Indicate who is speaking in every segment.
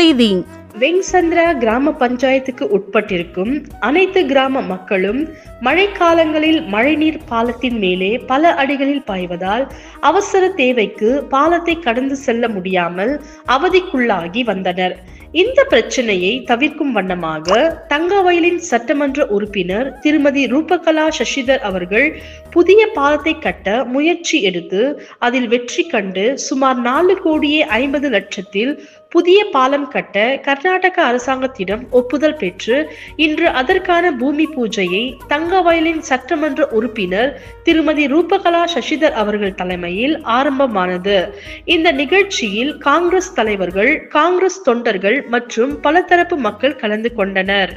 Speaker 1: செய்தி.
Speaker 2: வெங்சந்திரா கிராம பஞ்சாயத்துக்கு உட்பட்டிருக்கும் அனைத்து கிராம மக்களும் மழைக்காலங்களில் மழைநீர் பாலத்தின் மேலே பல அடிகளில் பாய்வதால் அவசர தேவைக்கு பாலத்தை கடந்து செல்ல முடியாமல் அவதிக்குள்ளாகி வந்தனர். இந்த பிரச்சனையை தவிர்க்கும் வண்ணமாக தங்கவயலின் சட்டமன்ற உறுப்பினர் திருமதி ரூபகலா சசிதர் அவர்கள் புதிய பாலத்தை கட்ட முயற்சி எடுத்து அதில் வெற்றி கண்டு சுமார் 4,50,00,000 புதிய பாலம் கட்ட கர்நாடக அரசாங்கத்திடம் ஒப்புதல் பெற்று இன்று அதற்கான பூமி பூஜையை தங்கவயலின் சட்டமன்ற உறுப்பினர் திருமதி ரூபகலா சசிதர் அவர்கள் தலைமையில் ஆரம்பமானது. இந்த நிகழ்ச்சியில் காங்கிரஸ் தலைவர்கள், காங்கிரஸ் தொண்டர்கள் மற்றும் பல தரப்பு மக்கள் கலந்து கொண்டனர்.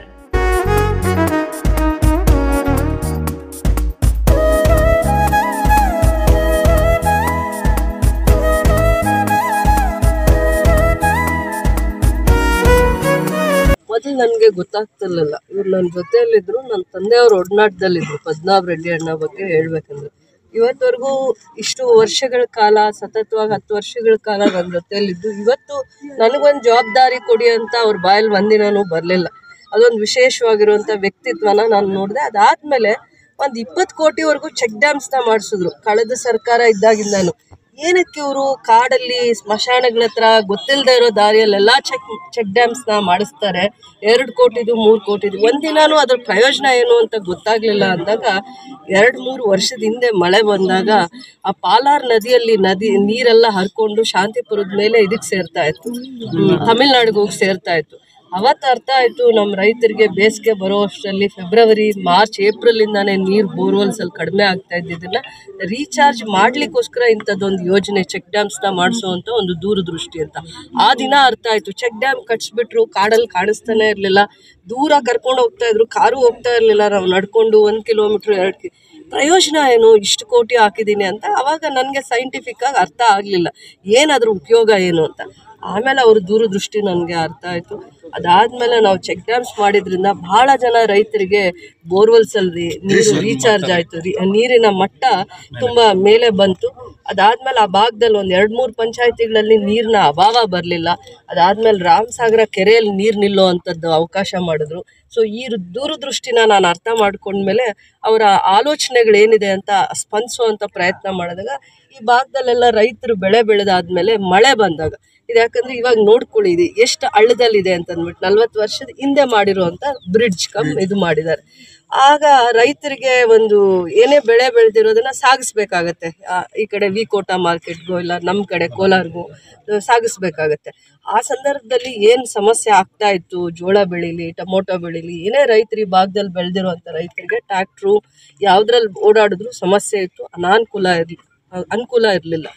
Speaker 3: ಮೊದಲು ನನಗೆ ಗೊತ್ತಾಗ್ತಿರ್ಲಿಲ್ಲ. ಇವ್ರು ನನ್ನ ಜೊತೆಯಲ್ಲಿದ್ದರು, ನನ್ನ ತಂದೆಯವ್ರ ಒಡನಾಟದಲ್ಲಿದ್ದರು. ಪದ್ಮನಾಭ ರೆಡ್ಡಿ ಅಣ್ಣ ಬಗ್ಗೆ ಹೇಳ್ಬೇಕಂದ್ರೆ ಇವತ್ತವರೆಗೂ ಇಷ್ಟು ವರ್ಷಗಳ ಕಾಲ ಸತತವಾಗಿ 10 ವರ್ಷಗಳ ಕಾಲ ನನ್ನ ಜೊತೆಯಲ್ಲಿದ್ದು ಇವತ್ತು ನನಗೊಂದು ಜವಾಬ್ದಾರಿ ಕೊಡಿ ಅಂತ ಅವ್ರ ಬಾಯಲ್ಲಿ ಒಂದಿನೂ ಬರಲಿಲ್ಲ. ಅದೊಂದು ವಿಶೇಷವಾಗಿರುವಂಥ ವ್ಯಕ್ತಿತ್ವನ ನಾನು ನೋಡಿದೆ. ಅದಾದಮೇಲೆ ಒಂದು 20 ಕೋಟಿವರೆಗೂ ಚೆಕ್ ಡ್ಯಾಮ್ಸ್ನ ಮಾಡಿಸಿದ್ರು ಕಳೆದ ಸರ್ಕಾರ ಇದ್ದಾಗಿಂದಾನು. ಏನಕ್ಕೆ ಇವರು ಕಾಡಲ್ಲಿ ಸ್ಮಶಾನಗಳ ಹತ್ರ ಗೊತ್ತಿಲ್ಲದೆ ಇರೋ ದಾರಿಯಲ್ಲೆಲ್ಲ ಚೆಕ್ ಡ್ಯಾಮ್ಸ್ನ ಮಾಡಿಸ್ತಾರೆ, 2 ಕೋಟಿದು 3 ಕೋಟಿದು. ಒಂದಿನಾನು ಅದ್ರ ಪ್ರಯೋಜನ ಏನು ಅಂತ ಗೊತ್ತಾಗ್ಲಿಲ್ಲ ಅಂದಾಗ 2-3 ವರ್ಷದ ಹಿಂದೆ ಮಳೆ ಬಂದಾಗ ಆ ಪಾಲಾರ್ ನದಿಯಲ್ಲಿ ನೀರೆಲ್ಲ ಹರ್ಕೊಂಡು ಶಾಂತಿಪುರದ ಮೇಲೆ ಇದಕ್ಕೆ ಸೇರ್ತಾ ಇತ್ತು, ತಮಿಳ್ನಾಡಿಗೆ ಹೋಗಿ ಸೇರ್ತಾ ಇತ್ತು. ಅವತ್ತು ಅರ್ಥ ಆಯಿತು ನಮ್ಮ ರೈತರಿಗೆ ಬೇಸಿಗೆ ಬರೋ ಅಷ್ಟರಲ್ಲಿ ಫೆಬ್ರವರಿ, ಮಾರ್ಚ್, ಏಪ್ರಿಲಿಂದಾನೇ ನೀರು ಬೋರ್ವೆಲ್ಸಲ್ಲಿ ಕಡಿಮೆ ಆಗ್ತಾ ಇದ್ದಿದ್ದನ್ನು ರೀಚಾರ್ಜ್ ಮಾಡಲಿಕ್ಕೋಸ್ಕರ ಇಂಥದ್ದೊಂದು ಯೋಜನೆ ಚೆಕ್ ಡ್ಯಾಮ್ಸ್ನ ಮಾಡಿಸೋವಂಥ ಒಂದು ದೂರದೃಷ್ಟಿ ಅಂತ ಆ ದಿನ ಅರ್ಥ ಆಯಿತು. ಚೆಕ್ ಡ್ಯಾಮ್ ಕಟ್ಸ್ಬಿಟ್ರು, ಕಾಡಲ್ಲಿ ಕಾಣಿಸ್ತಾನೆ ಇರಲಿಲ್ಲ, ದೂರ ಕರ್ಕೊಂಡು ಹೋಗ್ತಾ ಇದ್ರು, ಕಾರು ಹೋಗ್ತಾ ಇರಲಿಲ್ಲ, ನಾವು ನಡ್ಕೊಂಡು 1 ಕಿಲೋಮೀಟ್ರ್ 2 ಪ್ರಯೋಜನ ಏನು, ಇಷ್ಟು ಕೋಟಿ ಹಾಕಿದ್ದೀನಿ ಅಂತ. ಆವಾಗ ನನಗೆ ಸೈಂಟಿಫಿಕ್ಕಾಗಿ ಅರ್ಥ ಆಗಲಿಲ್ಲ ಏನಾದರೂ ಉಪಯೋಗ ಏನು ಅಂತ. ಆಮೇಲೆ ಅವ್ರ ದೂರದೃಷ್ಟಿ ನನಗೆ ಅರ್ಥ ಆಯಿತು. ಅದಾದಮೇಲೆ ನಾವು ಚೆಕ್ ಡ್ಯಾಮ್ಸ್ ಮಾಡಿದ್ರಿಂದ ಭಾಳ ಜನ ರೈತರಿಗೆ ಬೋರ್ವೆಲ್ಸಲ್ಲಿ ನೀರು ರೀಚಾರ್ಜ್ ಆಯಿತು, ನೀರಿನ ಮಟ್ಟ ತುಂಬ ಮೇಲೆ ಬಂತು. ಅದಾದಮೇಲೆ ಆ ಭಾಗದಲ್ಲಿ ಒಂದು 2-3 ಪಂಚಾಯತಿಗಳಲ್ಲಿ ನೀರಿನ ಅಭಾವ ಬರಲಿಲ್ಲ. ಅದಾದಮೇಲೆ ರಾಮಸಾಗರ ಕೆರೆಯಲ್ಲಿ ನೀರು ನಿಲ್ಲೋ ಅಂಥದ್ದು ಅವಕಾಶ ಮಾಡಿದ್ರು. ಸೊ ಈ ದೂರದೃಷ್ಟಿನ ನಾನು ಅರ್ಥ ಮಾಡ್ಕೊಂಡ್ಮೇಲೆ ಅವರ ಆಲೋಚನೆಗಳೇನಿದೆ ಅಂತ ಸ್ಪಂದಿಸುವಂಥ ಪ್ರಯತ್ನ ಮಾಡಿದಾಗ ಈ ಭಾಗದಲ್ಲೆಲ್ಲ ರೈತರು ಬೆಳೆ ಬೆಳೆದಾದ್ಮೇಲೆ ಮಳೆ ಬಂದಾಗ ಇದು ಯಾಕಂದರೆ ಇವಾಗ ನೋಡ್ಕೊಳ್ಳಿ ಇದು ಎಷ್ಟು ಹಳ್ಳದಲ್ಲಿದೆ ಅಂತಂದ್ಬಿಟ್ಟು 40 ವರ್ಷದ ಹಿಂದೆ ಮಾಡಿರುವಂಥ ಬ್ರಿಡ್ಜ್ ಇದು ಮಾಡಿದ್ದಾರೆ. ಆಗ ರೈತರಿಗೆ ಒಂದು ಏನೇ ಬೆಳೆ ಬೆಳೆದಿರೋದನ್ನ ಸಾಗಿಸ್ಬೇಕಾಗತ್ತೆ, ಈ ಕಡೆ ವಿಕೋಟಾ ಮಾರ್ಕೆಟ್ಗೋ ಇಲ್ಲ ನಮ್ಮ ಕಡೆ ಕೋಲಾರ್ಗೂ ಸಾಗಿಸ್ಬೇಕಾಗತ್ತೆ. ಆ ಸಂದರ್ಭದಲ್ಲಿ ಏನು ಸಮಸ್ಯೆ ಆಗ್ತಾ ಇತ್ತು, ಜೋಳ ಬೆಳೀಲಿ, ಟೊಮೊಟೊ ಬೆಳೀಲಿ, ಏನೇ ರೈತರು ಈ ಭಾಗದಲ್ಲಿ ಬೆಳೆದಿರುವಂಥ ರೈತರಿಗೆ ಟ್ರ್ಯಾಕ್ಟ್ರು ಯಾವುದ್ರಲ್ಲಿ ಓಡಾಡಿದ್ರು ಸಮಸ್ಯೆ ಇತ್ತು, ಅನುಕೂಲ ಇರಲಿಲ್ಲ.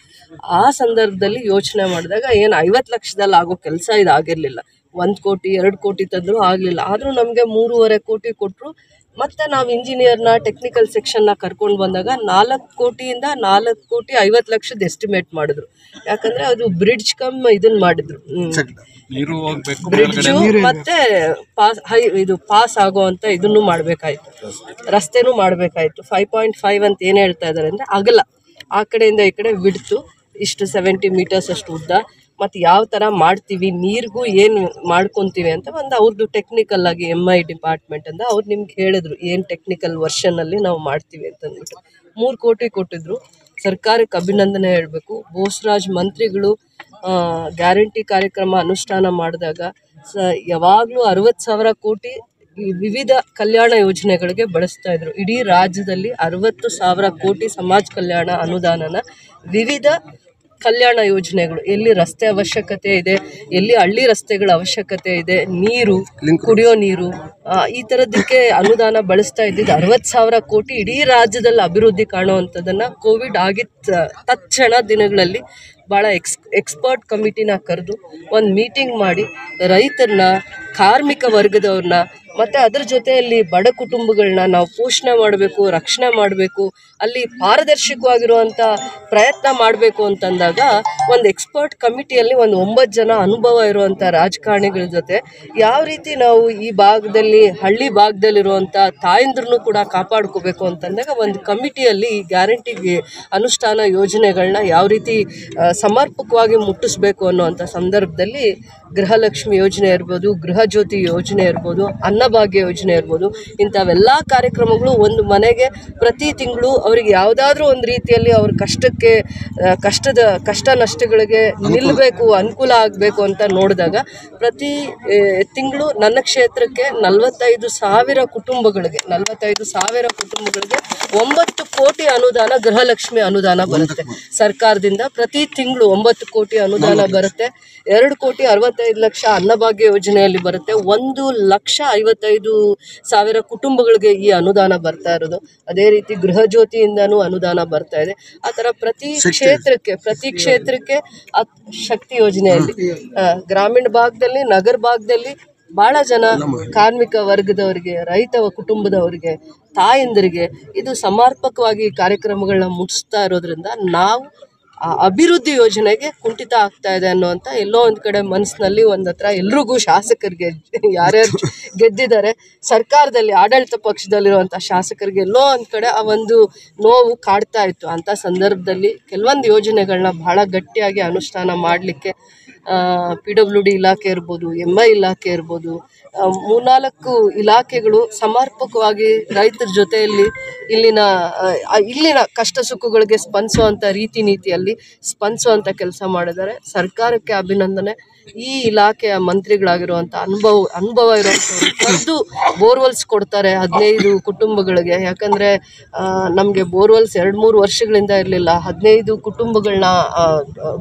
Speaker 3: ಆ ಸಂದರ್ಭದಲ್ಲಿ ಯೋಚನೆ ಮಾಡಿದಾಗ ಏನು 50 ಲಕ್ಷದಲ್ಲಿ ಆಗೋ ಕೆಲಸ ಇದು ಆಗಿರಲಿಲ್ಲ. 1 ಕೋಟಿ 2 ಕೋಟಿ ತಂದರೂ ಆಗಲಿಲ್ಲ. ಆದರೂ ನಮಗೆ 3.5 ಕೋಟಿ ಕೊಟ್ಟರು. ಮತ್ತು ನಾವು ಇಂಜಿನಿಯರ್ನ ಟೆಕ್ನಿಕಲ್ ಸೆಕ್ಷನ್ನ ಕರ್ಕೊಂಡು ಬಂದಾಗ 4 ಕೋಟಿಯಿಂದ 4,50,00,000 ಎಸ್ಟಿಮೇಟ್ ಮಾಡಿದ್ರು. ಯಾಕಂದರೆ ಅದು ಬ್ರಿಡ್ಜ್ ಇದನ್ನು ಮಾಡಿದ್ರು, ಬ್ರಿಡ್ಜು ಮತ್ತು ಪಾಸ್ ಆಗೋ ಅಂತ ಇದನ್ನು ಮಾಡಬೇಕಾಯ್ತು, ರಸ್ತೆನೂ ಮಾಡಬೇಕಾಯ್ತು. 5.5 ಅಂತ ಏನು ಹೇಳ್ತಾ ಇದ್ದಾರೆ ಅಂದರೆ ಅಗಲ, ಆ ಕಡೆಯಿಂದ ಈ ಕಡೆ ಬಿಡ್ತು ಇಷ್ಟು 70 ಮೀಟರ್ಸ್ ಅಷ್ಟು ಉದ್ದ, ಮತ್ತು ಯಾವ ಥರ ಮಾಡ್ತೀವಿ, ನೀರಿಗೂ ಏನು ಮಾಡ್ಕೊತೀವಿ ಅಂತ ಒಂದು ಅವ್ರದ್ದು ಟೆಕ್ನಿಕಲ್ ಆಗಿ MI ಡಿಪಾರ್ಟ್ಮೆಂಟ್ ಅಂತ ಅವ್ರು ನಿಮ್ಗೆ ಹೇಳಿದ್ರು ಏನು ಟೆಕ್ನಿಕಲ್ ವರ್ಷನಲ್ಲಿ ನಾವು ಮಾಡ್ತೀವಿ ಅಂತಂದ್ಬಿಟ್ಟು 3 ಕೋಟಿ ಕೊಟ್ಟಿದ್ರು. ಸರ್ಕಾರಕ್ಕೆ ಅಭಿನಂದನೆ ಹೇಳಬೇಕು. ಬೋಸರಾಜ್ ಮಂತ್ರಿಗಳು ಗ್ಯಾರಂಟಿ ಕಾರ್ಯಕ್ರಮ ಅನುಷ್ಠಾನ ಮಾಡಿದಾಗ ಯಾವಾಗಲೂ 60,000 ಕೋಟಿ ಈ ವಿವಿಧ ಕಲ್ಯಾಣ ಯೋಜನೆಗಳಿಗೆ ಬಳಸ್ತಾ ಇದ್ರು. ಇಡೀ ರಾಜ್ಯದಲ್ಲಿ 60,000 ಕೋಟಿ ಸಮಾಜ ಕಲ್ಯಾಣ ಅನುದಾನನ ವಿವಿಧ ಕಲ್ಯಾಣ ಯೋಜನೆಗಳು, ಎಲ್ಲಿ ರಸ್ತೆ ಅವಶ್ಯಕತೆ ಇದೆ, ಎಲ್ಲಿ ಹಳ್ಳಿ ರಸ್ತೆಗಳ ಅವಶ್ಯಕತೆ ಇದೆ, ನೀರು, ಕುಡಿಯೋ ನೀರು, ಈ ಥರದಕ್ಕೆ ಅನುದಾನ ಬಳಸ್ತಾ ಇದ್ದಿದ್ದು 60,000 ಕೋಟಿ ಇಡೀ ರಾಜ್ಯದಲ್ಲಿ ಅಭಿವೃದ್ಧಿ ಕಾಣುವಂಥದ್ದನ್ನು ಕೋವಿಡ್ ಆಗಿದ್ದ ತಕ್ಷಣ ದಿನಗಳಲ್ಲಿ ಭಾಳ ಎಕ್ಸ್ಪರ್ಟ್ ಕಮಿಟಿನ ಕರೆದು ಒಂದು ಮೀಟಿಂಗ್ ಮಾಡಿ ರೈತರನ್ನ, ಕಾರ್ಮಿಕ ವರ್ಗದವ್ರನ್ನ ಮತ್ತು ಅದ್ರ ಜೊತೆಯಲ್ಲಿ ಬಡ ಕುಟುಂಬಗಳನ್ನ ನಾವು ಪೋಷಣೆ ಮಾಡಬೇಕು, ರಕ್ಷಣೆ ಮಾಡಬೇಕು, ಅಲ್ಲಿ ಪಾರದರ್ಶಕವಾಗಿರುವಂಥ ಪ್ರಯತ್ನ ಮಾಡಬೇಕು ಅಂತಂದಾಗ ಒಂದು ಎಕ್ಸ್ಪರ್ಟ್ ಕಮಿಟಿಯಲ್ಲಿ ಒಂದು 9 ಜನ ಅನುಭವ ಇರುವಂಥ ರಾಜಕಾರಣಿಗಳ ಜೊತೆ ಯಾವ ರೀತಿ ನಾವು ಈ ಭಾಗದಲ್ಲಿ ಹಳ್ಳಿ ಭಾಗದಲ್ಲಿರುವಂಥ ತಾಯಂದ್ರನ್ನು ಕೂಡ ಕಾಪಾಡ್ಕೋಬೇಕು ಅಂತಂದಾಗ ಒಂದು ಕಮಿಟಿಯಲ್ಲಿ ಈ ಗ್ಯಾರಂಟಿಗೆ ಅನುಷ್ಠಾನ ಯೋಜನೆಗಳನ್ನ ಯಾವ ರೀತಿ ಸಮರ್ಪಕವಾಗಿ ಮುಟ್ಟಿಸ್ಬೇಕು ಅನ್ನುವಂಥ ಸಂದರ್ಭದಲ್ಲಿ ಗೃಹಲಕ್ಷ್ಮಿ ಯೋಜನೆ ಇರ್ಬೋದು, ಗೃಹ ಜ್ಯೋತಿ ಯೋಜನೆ ಇರ್ಬೋದು, ಅನ್ನಭಾಗ್ಯ ಯೋಜನೆ ಇರ್ಬೋದು, ಇಂಥವೆಲ್ಲ ಕಾರ್ಯಕ್ರಮಗಳು ಒಂದು ಮನೆಗೆ ಪ್ರತಿ ತಿಂಗಳು ಅವರಿಗೆ ಯಾವುದಾದ್ರೂ ಒಂದು ರೀತಿಯಲ್ಲಿ ಅವ್ರ ಕಷ್ಟ ನಷ್ಟಗಳಿಗೆ ನಿಲ್ಲಬೇಕು, ಅನುಕೂಲ ಆಗಬೇಕು ಅಂತ ನೋಡಿದಾಗ ಪ್ರತಿ ತಿಂಗಳು ನನ್ನ ಕ್ಷೇತ್ರಕ್ಕೆ 45,000 ಕುಟುಂಬಗಳಿಗೆ 9 ಕೋಟಿ ಅನುದಾನ ಗೃಹಲಕ್ಷ್ಮಿ ಅನುದಾನ ಬರುತ್ತೆ ಸರ್ಕಾರದಿಂದ. ಪ್ರತಿ ತಿಂಗಳು 9 ಕೋಟಿ ಅನುದಾನ ಬರುತ್ತೆ. 2,65,00,000 ಅನ್ನಭಾಗ್ಯ ಯೋಜನೆಯಲ್ಲಿ ಬರುತ್ತೆ. 1,55,000 ಕುಟುಂಬಗಳಿಗೆ ಈ ಅನುದಾನ ಬರ್ತಾ ಇರೋದು. ಅದೇ ರೀತಿ ಗೃಹ ಜ್ಯೋತಿಯಿಂದನೂ ಅನುದಾನ ಬರ್ತಾ ಇದೆ. ಆ ಥರ ಪ್ರತಿ ಕ್ಷೇತ್ರಕ್ಕೆ ಶಕ್ತಿ ಯೋಜನೆಯಲ್ಲಿ ಗ್ರಾಮೀಣ ಭಾಗದಲ್ಲಿ, ನಗರ ಭಾಗದಲ್ಲಿ ಭಾಳ ಜನ ಕಾರ್ಮಿಕ ವರ್ಗದವರಿಗೆ, ರೈತ ಕುಟುಂಬದವರಿಗೆ, ತಾಯಂದರಿಗೆ ಇದು ಸಮರ್ಪಕವಾಗಿ ಕಾರ್ಯಕ್ರಮಗಳನ್ನ ಮುಟ್ಟಿಸ್ತಾ ಇರೋದ್ರಿಂದ ನಾವು ಆ ಅಭಿವೃದ್ಧಿ ಯೋಜನೆಗೆ ಕುಂಠಿತ ಆಗ್ತಾ ಇದೆ ಅನ್ನೋವಂಥ ಎಲ್ಲೋ ಒಂದು ಕಡೆ ಮನಸ್ಸಿನಲ್ಲಿ ಒಂದು ಹತ್ರ ಎಲ್ರಿಗೂ ಶಾಸಕರಿಗೆ ಯಾರ್ಯಾರು ಗೆದ್ದಿದ್ದಾರೆ ಸರ್ಕಾರದಲ್ಲಿ ಆಡಳಿತ ಪಕ್ಷದಲ್ಲಿರುವಂಥ ಶಾಸಕರಿಗೆ ಎಲ್ಲೋ ಒಂದು ಕಡೆ ಆ ಒಂದು ನೋವು ಕಾಡ್ತಾ ಇತ್ತು. ಅಂಥ ಸಂದರ್ಭದಲ್ಲಿ ಕೆಲವೊಂದು ಯೋಜನೆಗಳನ್ನ ಬಹಳ ಗಟ್ಟಿಯಾಗಿ ಅನುಷ್ಠಾನ ಮಾಡಲಿಕ್ಕೆ PWD ಇಲಾಖೆ ಇರ್ಬೋದು, MI ಇಲಾಖೆ ಇರ್ಬೋದು, 3-4 ಇಲಾಖೆಗಳು ಸಮರ್ಪಕವಾಗಿ ರೈತರ ಜೊತೆಯಲ್ಲಿ ಇಲ್ಲಿನ ಕಷ್ಟ ಸುಖಗಳಿಗೆ ಸ್ಪಂದಿಸುವಂಥ ನೀತಿಯಲ್ಲಿ ಸ್ಪಂದಿಸುವಂಥ ಕೆಲಸ ಮಾಡಿದ್ದಾರೆ. ಸರ್ಕಾರಕ್ಕೆ ಅಭಿನಂದನೆ. ಈ ಇಲಾಖೆಯ ಮಂತ್ರಿಗಳಾಗಿರುವಂಥ ಅನುಭವ ಇರುವಂಥವ್ರು ಕರೆದು ಬೋರ್ವೆಲ್ಸ್ ಕೊಡ್ತಾರೆ 15 ಕುಟುಂಬಗಳಿಗೆ. ಯಾಕಂದರೆ ನಮಗೆ ಬೋರ್ವೆಲ್ಸ್ 2-3 ವರ್ಷಗಳಿಂದ ಇರಲಿಲ್ಲ. 15 ಕುಟುಂಬಗಳನ್ನ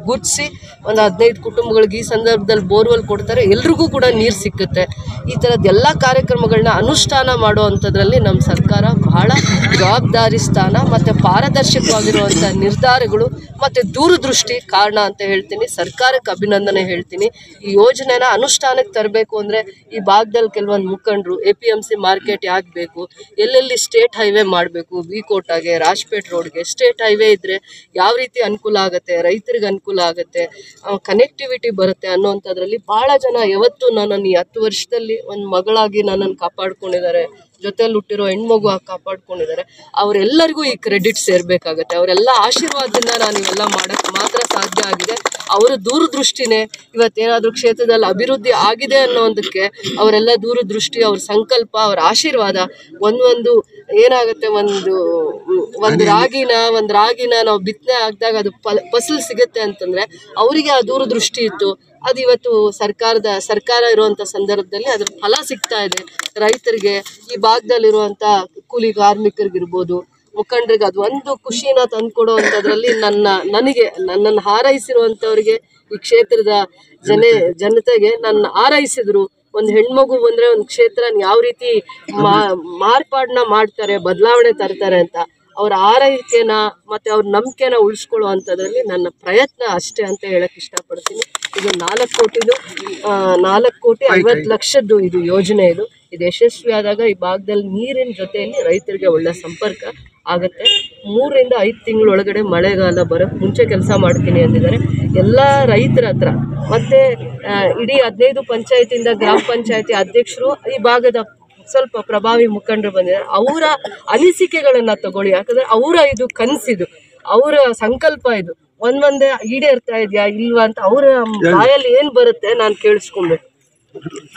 Speaker 3: ಗುರ್ತಿಸಿ ಒಂದು 15 ಕುಟುಂಬಗಳಿಗೆ ಈ ಸಂದರ್ಭದಲ್ಲಿ ಬೋರ್ವೆಲ್ ಕೊಡ್ತಾರೆ. ಎಲ್ರಿಗೂ ಕೂಡ ನೀರು ಸಿಕ್ಕುತ್ತೆ. ಈ ಥರದ್ದೆಲ್ಲ ಕಾರ್ಯಕ್ರಮಗಳನ್ನ ಅನುಷ್ಠಾನ ಮಾಡುವಂಥದ್ರಲ್ಲಿ ನಮ್ಮ ಸರ್ಕಾರ ಬಹಳ ಜವಾಬ್ದಾರಿ ಸ್ಥಾನ ಮತ್ತು ಪಾರದರ್ಶಕವಾಗಿರುವಂಥ ನಿರ್ಧಾರಗಳು ಮತ್ತು ದೂರದೃಷ್ಟಿ ಕಾರಣ ಅಂತ ಹೇಳ್ತೀನಿ. ಸರ್ಕಾರಕ್ಕೆ ಅಭಿನಂದನೆ ಹೇಳ್ತೀನಿ. ಈ ಯೋಜನೆನ ಅನುಷ್ಠಾನಕ್ಕೆ ತರಬೇಕು ಅಂದರೆ ಈ ಭಾಗದಲ್ಲಿ ಕೆಲವೊಂದು ಮುಖಂಡರು APMC ಮಾರ್ಕೆಟ್ ಯಾಕೆ ಬೇಕು, ಎಲ್ಲೆಲ್ಲಿ ಸ್ಟೇಟ್ ಹೈವೇ ಮಾಡಬೇಕು, ವಿಕೋಟಾಗೆ, ರಾಜ್ಪೇಟ್ ರೋಡ್ಗೆ ಸ್ಟೇಟ್ ಹೈವೇ ಇದ್ದರೆ ಯಾವ ರೀತಿ ಅನುಕೂಲ ಆಗುತ್ತೆ, ರೈತರಿಗೆ ಅನುಕೂಲ ಆಗುತ್ತೆ, ಕನೆಕ್ಟಿವಿಟಿ ಬರುತ್ತೆ ಅನ್ನೋವಂಥದ್ರಲ್ಲಿ ಭಾಳ ಜನ ಯಾವತ್ತೂ ನನ್ನನ್ನು ಈ 10 ವರ್ಷದಲ್ಲಿ ಒಂದು ಮಗಳಾಗಿ ನನ್ನನ್ನು ಕಾಪಾಡ್ಕೊಂಡಿದ್ದಾರೆ, ಜೊತೆಯಲ್ಲಿ ಹುಟ್ಟಿರೋ ಹೆಣ್ಮಗು ಕಾಪಾಡ್ಕೊಂಡಿದ್ದಾರೆ. ಅವರೆಲ್ಲರಿಗೂ ಈ ಕ್ರೆಡಿಟ್ ಸೇರಬೇಕಾಗತ್ತೆ. ಅವರೆಲ್ಲ ಆಶೀರ್ವಾದದಿಂದ ನಾನು ಇವೆಲ್ಲ ಮಾಡೋಕ್ಕೆ ಮಾತ್ರ ಸಾಧ್ಯ ಆಗಿದೆ. ಅವರ ದೂರದೃಷ್ಟಿನೇ ಇವತ್ತೇನಾದರೂ ಕ್ಷೇತ್ರದಲ್ಲಿ ಅಭಿವೃದ್ಧಿ ಆಗಿದೆ ಅನ್ನೋದಕ್ಕೆ ಅವರೆಲ್ಲ ದೂರದೃಷ್ಟಿ, ಅವ್ರ ಸಂಕಲ್ಪ, ಅವ್ರ ಆಶೀರ್ವಾದ. ಒಂದು ಏನಾಗುತ್ತೆ, ಒಂದು ರಾಗಿನ ನಾವು ಬಿತ್ತನೆ ಹಾಕಿದಾಗ ಅದು ಫಸಲು ಸಿಗುತ್ತೆ ಅಂತಂದರೆ ಅವರಿಗೆ ಆ ದೂರದೃಷ್ಟಿ ಇತ್ತು. ಅದು ಇವತ್ತು ಸರ್ಕಾರ ಇರುವಂಥ ಸಂದರ್ಭದಲ್ಲಿ ಅದ್ರ ಫಲ ಸಿಗ್ತಾ ಇದೆ ರೈತರಿಗೆ, ಈ ಭಾಗದಲ್ಲಿರುವಂಥ ಕೂಲಿ ಕಾರ್ಮಿಕರಿಗಿರ್ಬೋದು, ಮುಖಂಡರಿಗೆ. ಅದು ಒಂದು ಖುಷಿನ ತಂದುಕೊಡುವಂಥದ್ರಲ್ಲಿ ನನ್ನನ್ನು ಹಾರೈಸಿರುವಂಥವ್ರಿಗೆ, ಈ ಕ್ಷೇತ್ರದ ಜನತೆಗೆ ನನ್ನ ಹಾರೈಸಿದ್ರು. ಒಂದು ಹೆಣ್ಮಗು ಬಂದರೆ ಒಂದು ಕ್ಷೇತ್ರನ ಯಾವ ರೀತಿ ಮಾರ್ಪಾಡನ್ನ ಮಾಡ್ತಾರೆ, ಬದಲಾವಣೆ ತರ್ತಾರೆ ಅಂತ ಅವ್ರ ಆರೈಕೆನ ಮತ್ತು ಅವ್ರ ನಂಬಿಕೆನ ಉಳಿಸ್ಕೊಳ್ಳುವಂಥದ್ರಲ್ಲಿ ನನ್ನ ಪ್ರಯತ್ನ ಅಷ್ಟೇ ಅಂತ ಹೇಳಕ್ಕೆ ಇಷ್ಟಪಡ್ತೀನಿ. ಇದು 4,50,00,000 ಇದು ಯೋಜನೆ. ಇದು ಯಶಸ್ವಿ ಆದಾಗ ಈ ಭಾಗದಲ್ಲಿ ನೀರಿನ ಜೊತೆಯಲ್ಲಿ ರೈತರಿಗೆ ಒಳ್ಳೆ ಸಂಪರ್ಕ ಆಗುತ್ತೆ. 3 ರಿಂದ 5 ತಿಂಗಳೊಳಗಡೆ ಮಳೆಗಾಲ ಬರೋಕ್ಕೆ ಮುಂಚೆ ಕೆಲಸ ಮಾಡ್ತೀನಿ ಅಂದಿದ್ದಾರೆ. ಎಲ್ಲ ರೈತರ ಹತ್ರ ಮತ್ತು ಇಡೀ 15 ಪಂಚಾಯತಿಯಿಂದ ಗ್ರಾಮ ಪಂಚಾಯತಿ ಅಧ್ಯಕ್ಷರು, ಈ ಭಾಗದ ಸ್ವಲ್ಪ ಪ್ರಭಾವಿ ಮುಖಂಡರು ಬಂದಿದ್ದಾರೆ. ಅವರ ಅನಿಸಿಕೆಗಳನ್ನು ತಗೊಳ್ಳಿ. ಯಾಕಂದರೆ ಅವರ ಇದು ಕನಸಿದು, ಅವರ ಸಂಕಲ್ಪ ಇದು. ಒಂದೇ ಈಡೇರ್ತಾ ಇದೆಯಾ ಇಲ್ವಾ ಅಂತ ಅವರ ಬಾಯಲ್ಲಿ ಏನು ಬರುತ್ತೆ ನಾನು ಕೇಳಿಸ್ಕೊಬೇಕು.